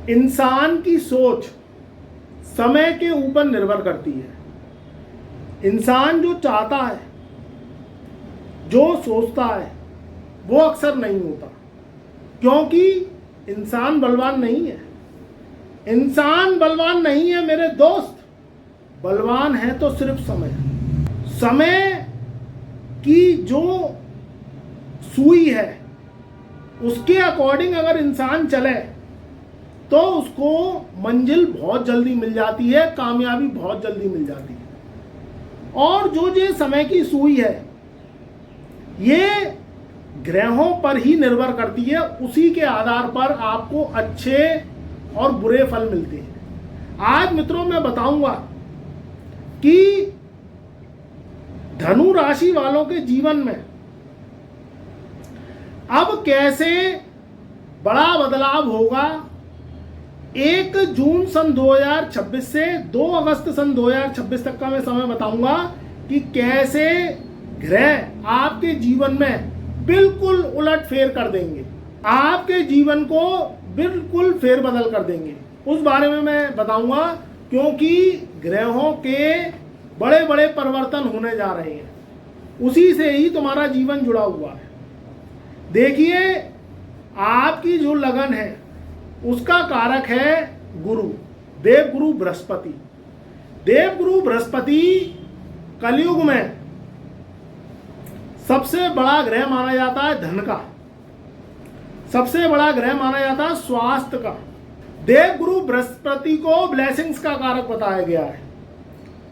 इंसान की सोच समय के ऊपर निर्भर करती है। इंसान जो चाहता है, जो सोचता है, वो अक्सर नहीं होता, क्योंकि इंसान बलवान नहीं है। इंसान बलवान नहीं है मेरे दोस्त, बलवान है तो सिर्फ समय। समय की जो सुई है उसके अकॉर्डिंग अगर इंसान चले तो उसको मंजिल बहुत जल्दी मिल जाती है, कामयाबी बहुत जल्दी मिल जाती है। और जो ये समय की सुई है ये ग्रहों पर ही निर्भर करती है, उसी के आधार पर आपको अच्छे और बुरे फल मिलते हैं। आज मित्रों मैं बताऊंगा कि धनु राशि वालों के जीवन में अब कैसे बड़ा बदलाव होगा। 1 जून सन 2026 से 2 अगस्त सन 2026 तक का मैं समय बताऊंगा कि कैसे ग्रह आपके जीवन में बिल्कुल उलट फेर कर देंगे, आपके जीवन को बिल्कुल फेरबदल कर देंगे। उस बारे में मैं बताऊंगा, क्योंकि ग्रहों के बड़े बड़े परिवर्तन होने जा रहे हैं, उसी से ही तुम्हारा जीवन जुड़ा हुआ है। देखिए, आपकी जो लगन है उसका कारक है गुरु, देवगुरु बृहस्पति। देवगुरु बृहस्पति कलयुग में सबसे बड़ा ग्रह माना जाता है धन का, सबसे बड़ा ग्रह माना जाता है स्वास्थ्य का। देवगुरु बृहस्पति को ब्लेसिंग्स का कारक बताया गया है,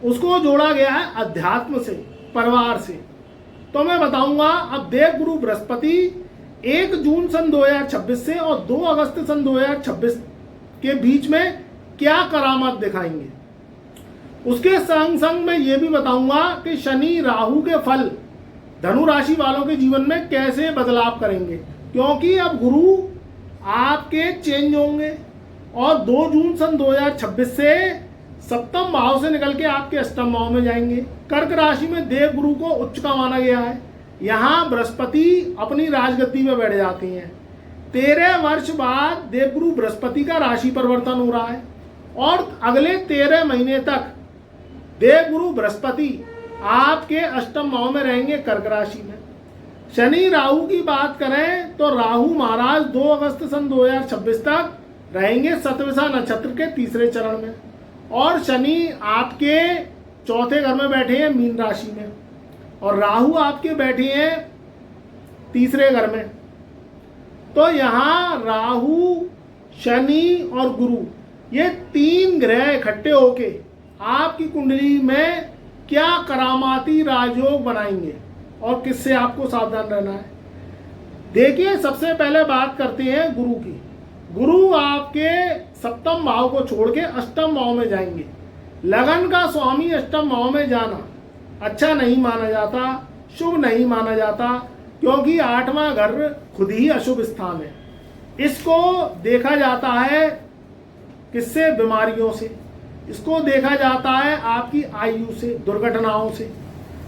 उसको जोड़ा गया है अध्यात्म से, परिवार से। तो मैं बताऊंगा अब देवगुरु बृहस्पति 1 जून सन 2026 से और 2 अगस्त सन 2026 के बीच में क्या करामात दिखाएंगे। उसके संग संग मैं ये भी बताऊंगा कि शनि राहु के फल धनु राशि वालों के जीवन में कैसे बदलाव करेंगे, क्योंकि अब गुरु आपके चेंज होंगे और 2 जून सन 2026 से सप्तम भाव से निकल के आपके अष्टम भाव में जाएंगे। कर्क राशि में देव गुरु को उच्च का माना गया है, यहाँ बृहस्पति अपनी राजगद्दी में बैठ जाती हैं। 13 वर्ष बाद देवगुरु बृहस्पति का राशि परिवर्तन हो रहा है और अगले 13 महीने तक देवगुरु बृहस्पति आपके अष्टम भाव में रहेंगे कर्क राशि में। शनि राहु की बात करें तो राहु महाराज 2 अगस्त सन 2026 तक रहेंगे सतविसा नक्षत्र के 3रे चरण में, और शनि आपके 4थे घर में बैठे हैं मीन राशि में, और राहु आपके बैठे हैं 3रे घर में। तो यहाँ राहु, शनि और गुरु ये 3 ग्रह इकट्ठे होके आपकी कुंडली में क्या करामाती राजयोग बनाएंगे और किससे आपको सावधान रहना है। देखिए, सबसे पहले बात करते हैं गुरु की। गुरु आपके सप्तम भाव को छोड़ के अष्टम भाव में जाएंगे। लगन का स्वामी अष्टम भाव में जाना अच्छा नहीं माना जाता, शुभ नहीं माना जाता, क्योंकि 8वां घर खुद ही अशुभ स्थान है। इसको देखा जाता है किससे? बीमारियों से। इसको देखा जाता है आपकी आयु से, दुर्घटनाओं से।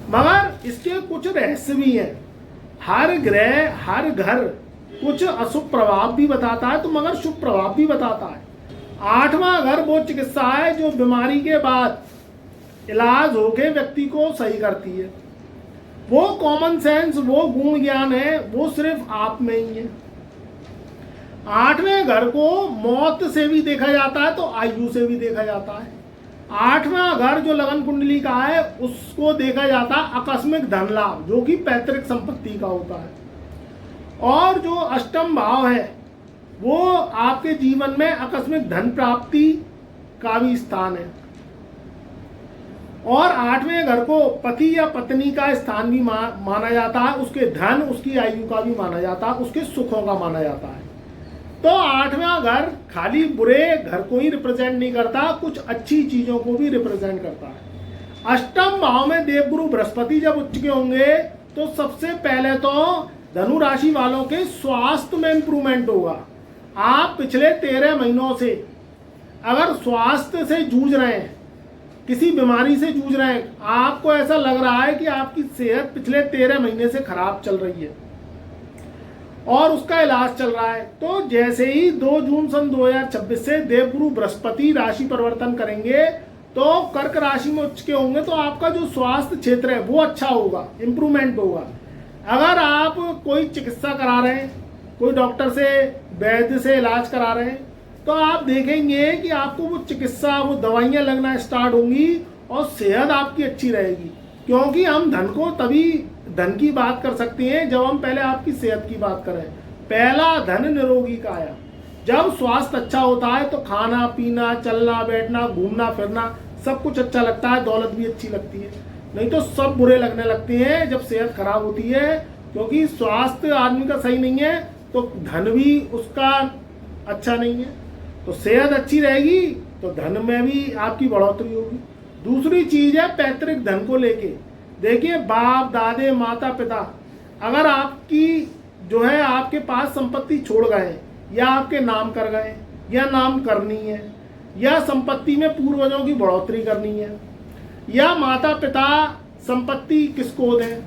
मगर इसके कुछ रहस्य भी हैं। हर ग्रह, हर घर कुछ अशुभ प्रभाव भी बताता है तो मगर शुभ प्रभाव भी बताता है। 8वां घर वो चिकित्सा है जो बीमारी के बाद इलाज होके व्यक्ति को सही करती है। वो कॉमन सेंस, वो गुण ज्ञान है, वो सिर्फ आप में ही है। 8वें घर को मौत से भी देखा जाता है तो आयु से भी देखा जाता है। 8वां घर जो लगन कुंडली का है उसको देखा जाता है आकस्मिक धन लाभ, जो कि पैतृक संपत्ति का होता है। और जो अष्टम भाव है वो आपके जीवन में आकस्मिक धन प्राप्ति का भी स्थान है। और 8वें घर को पति या पत्नी का स्थान भी माना जाता है, उसके धन, उसकी आयु का भी माना जाता है, उसके सुखों का माना जाता है। तो 8वां घर खाली बुरे घर को ही रिप्रेजेंट नहीं करता, कुछ अच्छी चीजों को भी रिप्रेजेंट करता है। अष्टम भाव में देवगुरु बृहस्पति जब उच्च के होंगे तो सबसे पहले तो धनु राशि वालों के स्वास्थ्य में इंप्रूवमेंट होगा। आप पिछले 13 महीनों से अगर स्वास्थ्य से जूझ रहे हैं, किसी बीमारी से जूझ रहे हैं, आपको ऐसा लग रहा है कि आपकी सेहत पिछले 13 महीने से खराब चल रही है और उसका इलाज चल रहा है। तो जैसे ही 2 जून सन 2026 से देवगुरु बृहस्पति राशि परिवर्तन करेंगे तो कर्क राशि में उच्च के होंगे, तो आपका जो स्वास्थ्य क्षेत्र है वो अच्छा होगा, इम्प्रूवमेंट होगा। अगर आप कोई चिकित्सा करा रहे हैं, कोई डॉक्टर से, वैद्य से इलाज करा रहे हैं, तो आप देखेंगे कि आपको वो चिकित्सा, वो दवाइयाँ लगना स्टार्ट होंगी और सेहत आपकी अच्छी रहेगी। क्योंकि हम धन को तभी धन की बात कर सकते हैं जब हम पहले आपकी सेहत की बात करें। पहला धन निरोगी काया। जब स्वास्थ्य अच्छा होता है तो खाना पीना, चलना बैठना, घूमना फिरना सब कुछ अच्छा लगता है, दौलत भी अच्छी लगती है। नहीं तो सब बुरे लगने लगते हैं जब सेहत खराब होती है। क्योंकि स्वास्थ्य आदमी का सही नहीं है तो धन भी उसका अच्छा नहीं है। तो सेहत अच्छी रहेगी तो धन में भी आपकी बढ़ोतरी होगी। दूसरी चीज है पैतृक धन को लेके। देखिए, बाप दादे माता पिता अगर आपकी जो है आपके पास संपत्ति छोड़ गए या आपके नाम कर गए या नाम करनी है या संपत्ति में पूर्वजों की बढ़ोतरी करनी है या माता पिता संपत्ति किसको दें,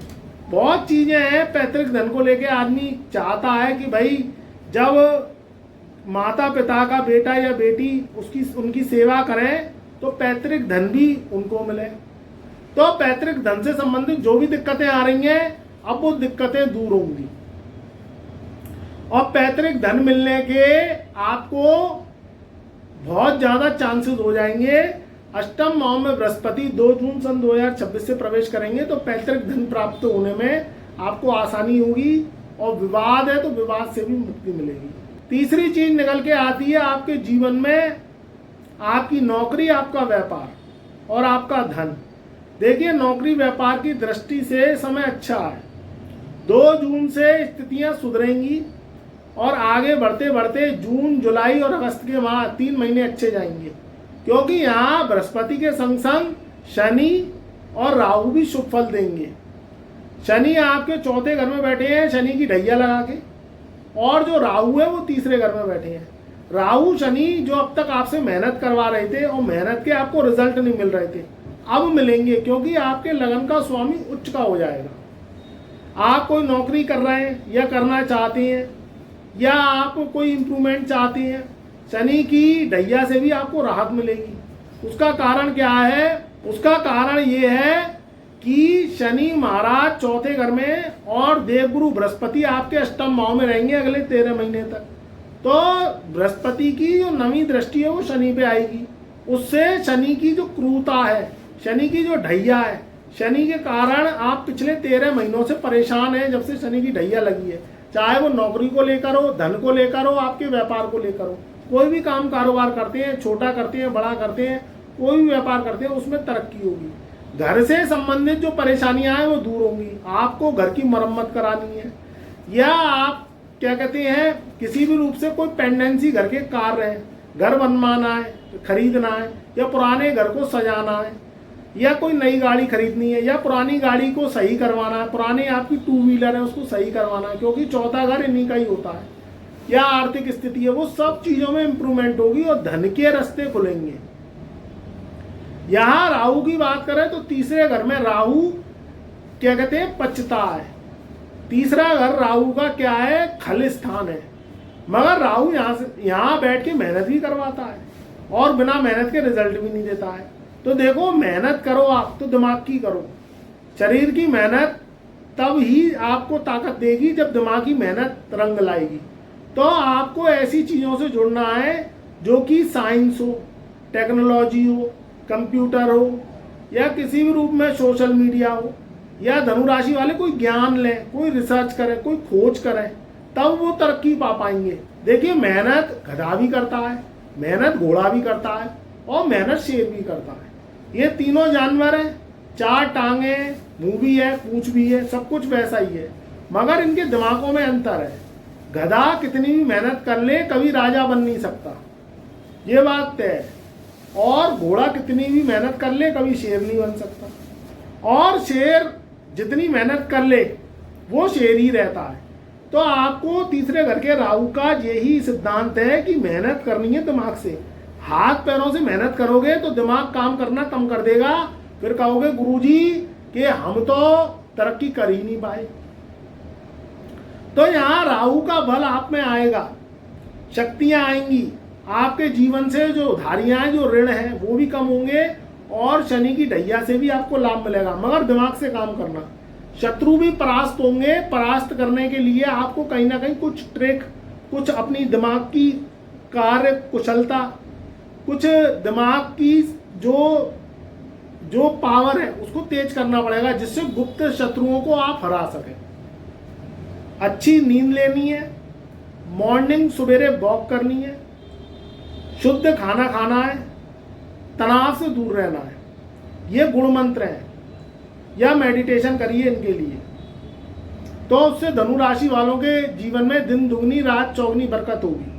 बहुत चीजें हैं पैतृक धन को लेके। आदमी चाहता है कि भाई जब माता पिता का बेटा या बेटी उनकी सेवा करें तो पैतृक धन भी उनको मिले। तो पैतृक धन से संबंधित जो भी दिक्कतें आ रही हैं अब वो दिक्कतें दूर होंगी और पैतृक धन मिलने के आपको बहुत ज्यादा चांसेस हो जाएंगे। अष्टम भाव में बृहस्पति 2 जून सन 2026 से प्रवेश करेंगे तो पैतृक धन प्राप्त होने में आपको आसानी होगी और विवाद है तो विवाद से भी मुक्ति मिलेगी। तीसरी चीज निकल के आती है आपके जीवन में आपकी नौकरी, आपका व्यापार और आपका धन। देखिए, नौकरी व्यापार की दृष्टि से समय अच्छा है। 2 जून से स्थितियां सुधरेंगी और आगे बढ़ते बढ़ते जून, जुलाई और अगस्त के माह 3 महीने अच्छे जाएंगे। क्योंकि यहाँ बृहस्पति के संग संग शनि और राहु भी शुभ फल देंगे। शनि आपके चौथे घर में बैठे हैं शनि की ढैया लगा के, और जो राहु है वो तीसरे घर में बैठे हैं। राहु शनि जो अब तक आपसे मेहनत करवा रहे थे और मेहनत के आपको रिजल्ट नहीं मिल रहे थे, अब मिलेंगे। क्योंकि आपके लगन का स्वामी उच्च का हो जाएगा। आप कोई नौकरी कर रहे हैं या करना चाहते हैं या आप कोई इंप्रूवमेंट चाहते हैं, शनि की ढैया से भी आपको राहत मिलेगी। उसका कारण क्या है? उसका कारण ये है कि शनि महाराज चौथे घर में और देवगुरु बृहस्पति आपके अष्टम भाव में रहेंगे अगले 13 महीने तक। तो बृहस्पति की जो नवी दृष्टि है वो शनि पे आएगी। उससे शनि की जो क्रूरता है, शनि की जो ढैया है, शनि के कारण आप पिछले 13 महीनों से परेशान हैं जब से शनि की ढैया लगी है। चाहे वो नौकरी को लेकर हो, धन को लेकर हो, आपके व्यापार को लेकर हो, कोई भी काम कारोबार करते हैं, छोटा करते हैं, बड़ा करते हैं, कोई भी व्यापार करते हैं, उसमें तरक्की होगी। घर से संबंधित जो परेशानियां हैं वो दूर होंगी। आपको घर की मरम्मत करानी है या आप क्या कहते हैं किसी भी रूप से कोई पेंडेंसी घर के कार्य है, घर बनवाना है, खरीदना है या पुराने घर को सजाना है या कोई नई गाड़ी खरीदनी है या पुरानी गाड़ी को सही करवाना है, पुरानी आपकी 2 व्हीलर है उसको सही करवाना है, क्योंकि चौथा घर इन्हीं का ही होता है। या आर्थिक स्थिति है, वो सब चीजों में इंप्रूवमेंट होगी और धन के रास्ते खुलेंगे। यहां राहु की बात करें तो तीसरे घर में राहु क्या कहते हैं पचता है। तीसरा घर राहु का क्या है? खल स्थान है। मगर राहु यहाँ बैठ के मेहनत भी करवाता है और बिना मेहनत के रिजल्ट भी नहीं देता है। तो देखो, मेहनत करो आप तो दिमाग की करो। शरीर की मेहनत तब ही आपको ताकत देगी जब दिमाग की मेहनत रंग लाएगी। तो आपको ऐसी चीजों से जुड़ना है जो कि साइंस हो, टेक्नोलॉजी हो, कंप्यूटर हो या किसी भी रूप में सोशल मीडिया हो, या धनुराशि वाले कोई ज्ञान लें, कोई रिसर्च करें, कोई खोज करें, तब वो तरक्की पा पाएंगे। देखिए, मेहनत गधा भी करता है, मेहनत घोड़ा भी करता है और मेहनत शेर भी करता है। ये तीनों जानवर हैं, 4 टांगे, मुंह भी है, पूंछ भी है, सब कुछ वैसा ही है, मगर इनके दिमागों में अंतर है। गधा कितनी भी मेहनत कर ले कभी राजा बन नहीं सकता, ये बात तय है। और घोड़ा कितनी भी मेहनत कर ले कभी शेर नहीं बन सकता, और शेर जितनी मेहनत कर ले वो शेर ही रहता है। तो आपको तीसरे घर के राहु का यही सिद्धांत है कि मेहनत करनी है दिमाग से। हाथ पैरों से मेहनत करोगे तो दिमाग काम करना कम कर देगा, फिर कहोगे गुरुजी कि हम तो तरक्की कर ही नहीं पाए। तो यहाँ राहु का बल आप में आएगा, शक्तियां आएंगी, आपके जीवन से जो उधारियां हैं, जो ऋण हैं, वो भी कम होंगे और शनि की ढैया से भी आपको लाभ मिलेगा। मगर दिमाग से काम करना, शत्रु भी परास्त होंगे। परास्त करने के लिए आपको कहीं ना कहीं कुछ ट्रिक, कुछ अपनी दिमाग की कार्य कुशलता, कुछ दिमाग की जो पावर है उसको तेज करना पड़ेगा, जिससे गुप्त शत्रुओं को आप हरा सकें। अच्छी नींद लेनी है, मॉर्निंग सवेरे वॉक करनी है, शुद्ध खाना खाना है, तनाव से दूर रहना है, ये गुण मंत्र हैं। या मेडिटेशन करिए इनके लिए, तो उससे धनु राशि वालों के जीवन में दिन दुगनी रात चौगनी बरकत होगी।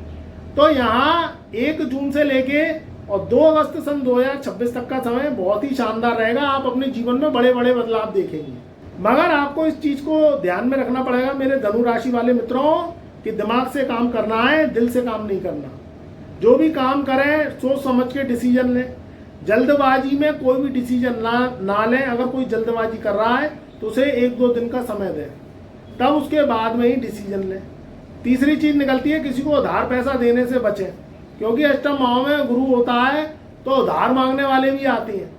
तो यहाँ 1 जून से लेके और 2 अगस्त सन 2026 तक का समय बहुत ही शानदार रहेगा। आप अपने जीवन में बड़े बड़े बदलाव देखेंगे। मगर आपको इस चीज को ध्यान में रखना पड़ेगा मेरे धनु राशि वाले मित्रों, कि दिमाग से काम करना है, दिल से काम नहीं करना। जो भी काम करें सोच समझ के डिसीजन लें। जल्दबाजी में कोई भी डिसीजन ना लें। अगर कोई जल्दबाजी कर रहा है तो उसे 1-2 दिन का समय दें, तब उसके बाद में ही डिसीजन लें। तीसरी चीज निकलती है, किसी को उधार पैसा देने से बचें, क्योंकि अष्टम भाव में गुरु होता है तो उधार मांगने वाले भी आते हैं।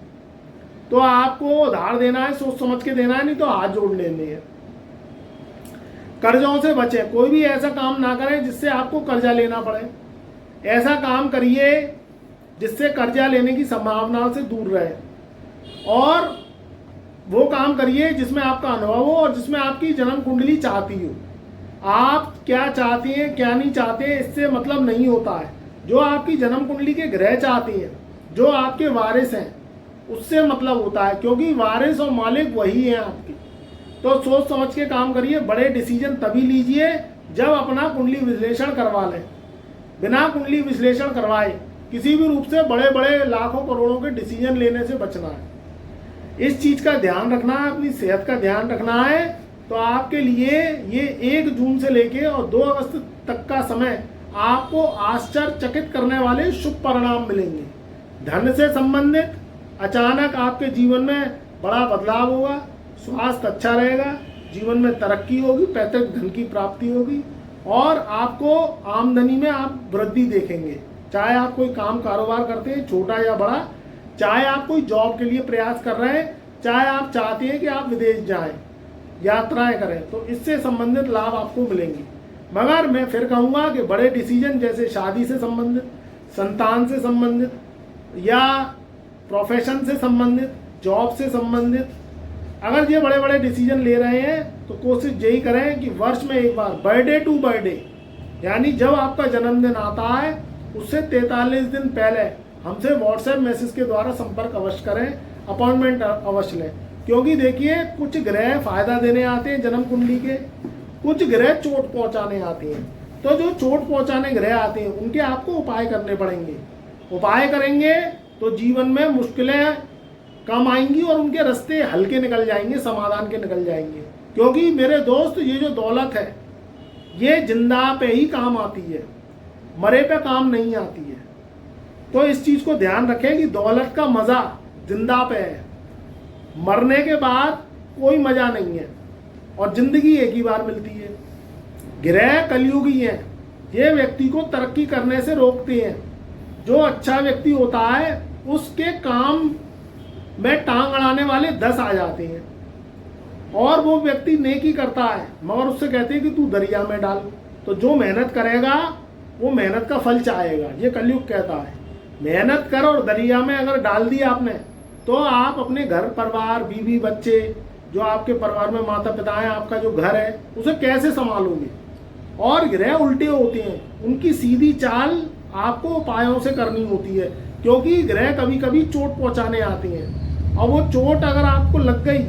तो आपको उधार देना है, सोच समझ के देना है, नहीं तो हाथ जोड़ लेने हैं। कर्जों से बचें, कोई भी ऐसा काम ना करें जिससे आपको कर्जा लेना पड़े। ऐसा काम करिए जिससे कर्जा लेने की संभावना से दूर रहे, और वो काम करिए जिसमें आपका अनुभव हो और जिसमें आपकी जन्म कुंडली चाहती हो। आप क्या चाहते हैं क्या नहीं चाहते हैं इससे मतलब नहीं होता है। जो आपकी जन्म कुंडली के ग्रह चाहते हैं, जो आपके वारिस हैं, उससे मतलब होता है, क्योंकि वारिस और मालिक वही हैं आपके। तो सोच समझ के काम करिए। बड़े डिसीजन तभी लीजिए जब अपना कुंडली विश्लेषण करवा लें। बिना कुंडली विश्लेषण करवाए किसी भी रूप से बड़े बड़े लाखों करोड़ों के डिसीजन लेने से बचना है। इस चीज का ध्यान रखना है, अपनी सेहत का ध्यान रखना है। तो आपके लिए ये 1 जून से लेके और 2 अगस्त तक का समय आपको आश्चर्यचकित करने वाले शुभ परिणाम मिलेंगे। धन से संबंधित अचानक आपके जीवन में बड़ा बदलाव होगा, स्वास्थ्य अच्छा रहेगा, जीवन में तरक्की होगी, पैतृक धन की प्राप्ति होगी, और आपको आमदनी में आप वृद्धि देखेंगे। चाहे आप कोई काम कारोबार करते हैं, छोटा या बड़ा, चाहे आप कोई जॉब के लिए प्रयास कर रहे हैं, चाहे आप चाहते हैं कि आप विदेश जाएं, यात्राएं करें, तो इससे संबंधित लाभ आपको मिलेंगे। मगर मैं फिर कहूँगा कि बड़े डिसीजन जैसे शादी से संबंधित, संतान से संबंधित, या प्रोफेशन से संबंधित, जॉब से संबंधित, अगर ये बड़े बड़े डिसीजन ले रहे हैं तो कोशिश यही करें कि वर्ष में एक बार बर्थडे टू बर्थडे, यानी जब आपका जन्मदिन आता है उससे 43 दिन पहले हमसे व्हाट्सएप मैसेज के द्वारा संपर्क अवश्य करें, अपॉइंटमेंट अवश्य लें। क्योंकि देखिए, कुछ ग्रह फायदा देने आते हैं जन्म कुंडली के, कुछ ग्रह चोट पहुंचाने आते हैं। तो जो चोट पहुंचाने ग्रह आते हैं उनके आपको उपाय करने पड़ेंगे। उपाय करेंगे तो जीवन में मुश्किलें कम आएंगी और उनके रास्ते हल्के निकल जाएंगे, समाधान के निकल जाएंगे। क्योंकि मेरे दोस्त, ये जो दौलत है ये जिंदा पे ही काम आती है, मरे पे काम नहीं आती है। तो इस चीज को ध्यान रखें कि दौलत का मजा जिंदा पे है, मरने के बाद कोई मजा नहीं है, और जिंदगी एक ही बार मिलती है। ग्रह कलयुगी हैं, ये व्यक्ति को तरक्की करने से रोकते हैं। जो अच्छा व्यक्ति होता है उसके काम में टांग अड़ाने वाले 10 आ जाते हैं, और वो व्यक्ति नेकी करता है मगर उससे कहते हैं कि तू दरिया में डाल। तो जो मेहनत करेगा वो मेहनत का फल चाहेगा, ये कलयुग कहता है। मेहनत कर और दरिया में अगर डाल दिया आपने, तो आप अपने घर परिवार, बीवी बच्चे, जो आपके परिवार में माता पिता हैं, आपका जो घर है, उसे कैसे संभालोगे। और ग्रह उल्टे होते हैं, उनकी सीधी चाल आपको उपायों से करनी होती है, क्योंकि ग्रह कभी कभी चोट पहुंचाने आते हैं, और वो चोट अगर आपको लग गई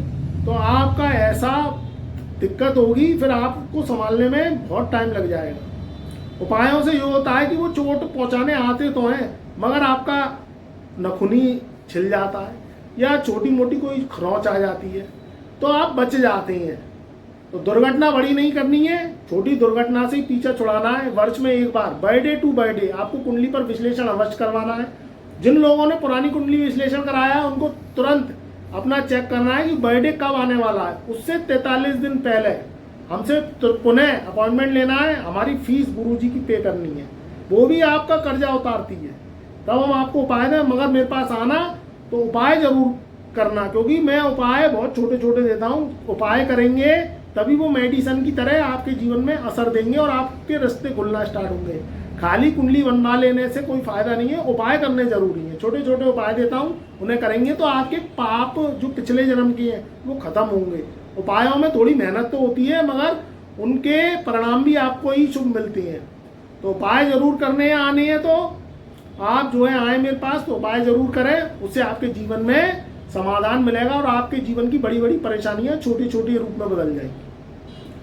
तो आपका ऐसा दिक्कत होगी, फिर आपको संभालने में बहुत टाइम लग जाएगा। उपायों से ये होता है कि वो चोट पहुंचाने आते तो हैं, मगर आपका नखुनी छिल जाता है या छोटी मोटी कोई खरोंच आ जाती है, तो आप बच जाते हैं। तो दुर्घटना बड़ी नहीं करनी है, छोटी दुर्घटना से ही पीछा छुड़ाना है। वर्ष में एक बार बर्थडे टू बर्थडे आपको कुंडली पर विश्लेषण अवश्य करवाना है। जिन लोगों ने पुरानी कुंडली विश्लेषण कराया है उनको तुरंत अपना चेक करना है कि बर्थडे कब आने वाला है। उससे 43 दिन पहले हमसे पुनः अपॉइंटमेंट लेना है, हमारी फीस गुरुजी की पे करनी है, वो भी आपका कर्जा उतारती है, तब हम आपको उपाय दें। मगर मेरे पास आना तो उपाय जरूर करना, क्योंकि मैं उपाय बहुत छोटे छोटे देता हूँ। उपाय करेंगे तभी वो मेडिसिन की तरह आपके जीवन में असर देंगे और आपके रास्ते खुलना स्टार्ट होंगे। खाली कुंडली बनवा लेने से कोई फायदा नहीं है, उपाय करने जरूरी है। छोटे छोटे उपाय देता हूँ, उन्हें करेंगे तो आपके पाप जो पिछले जन्म के हैं वो खत्म होंगे। उपायों में थोड़ी मेहनत तो होती है, मगर उनके परिणाम भी आपको ही शुभ मिलते हैं। तो उपाय जरूर करने आने हैं, तो आप जो है आए मेरे पास तो उपाय जरूर करें, उससे आपके जीवन में समाधान मिलेगा और आपके जीवन की बड़ी बड़ी परेशानियां छोटी छोटी रूप में बदल जाएंगी।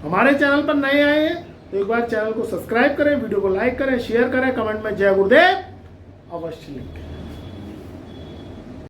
हमारे चैनल पर नए आए हैं तो एक बार चैनल को सब्सक्राइब करें, वीडियो को लाइक करें, शेयर करें, कमेंट में जय गुरुदेव अवश्य लिखें।